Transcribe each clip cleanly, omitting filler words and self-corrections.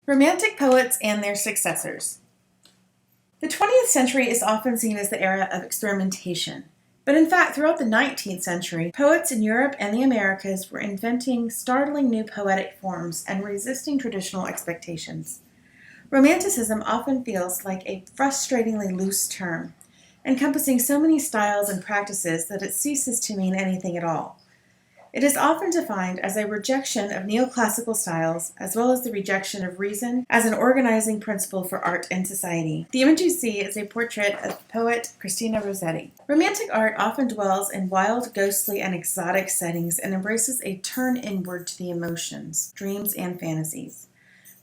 Romantic poets and their successors. The 20th century is often seen as the era of experimentation, but in fact, throughout the 19th century, poets in Europe and the Americas were inventing startling new poetic forms and resisting traditional expectations. Romanticism often feels like a frustratingly loose term, encompassing so many styles and practices that it ceases to mean anything at all. It is often defined as a rejection of neoclassical styles, as well as the rejection of reason as an organizing principle for art and society. The image you see is a portrait of poet Christina Rossetti. Romantic art often dwells in wild, ghostly, and exotic settings and embraces a turn inward to the emotions, dreams, and fantasies.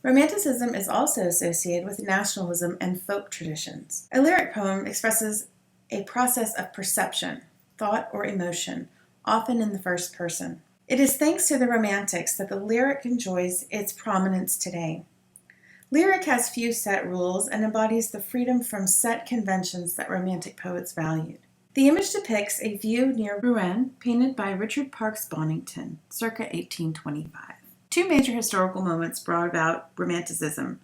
Romanticism is also associated with nationalism and folk traditions. A lyric poem expresses a process of perception, thought, or emotion, often in the first person. It is thanks to the Romantics that the lyric enjoys its prominence today. Lyric has few set rules and embodies the freedom from set conventions that Romantic poets valued. The image depicts a view near Rouen, painted by Richard Parkes Bonington, circa 1825. Two major historical moments brought about Romanticism.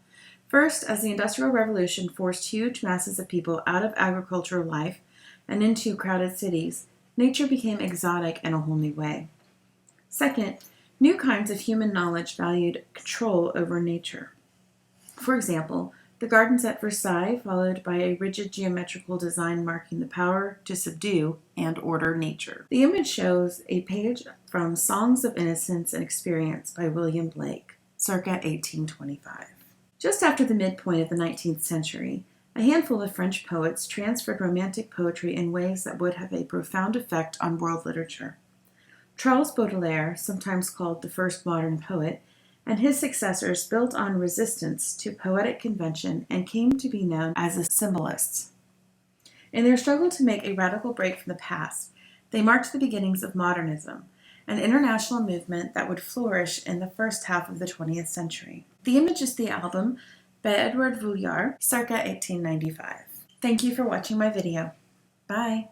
First, as the Industrial Revolution forced huge masses of people out of agricultural life and into crowded cities, nature became exotic in a whole new way. Second, new kinds of human knowledge valued control over nature. For example, the gardens at Versailles, followed by a rigid geometrical design marking the power to subdue and order nature. The image shows a page from Songs of Innocence and Experience by William Blake, circa 1825. Just after the midpoint of the 19th century, a handful of French poets transferred Romantic poetry in ways that would have a profound effect on world literature. Charles Baudelaire, sometimes called the first modern poet, and his successors built on resistance to poetic convention and came to be known as the symbolists. In their struggle to make a radical break from the past, they marked the beginnings of modernism, an international movement that would flourish in the first half of the 20th century. The image is the album by Edouard Vuillard, circa 1895. Thank you for watching my video. Bye!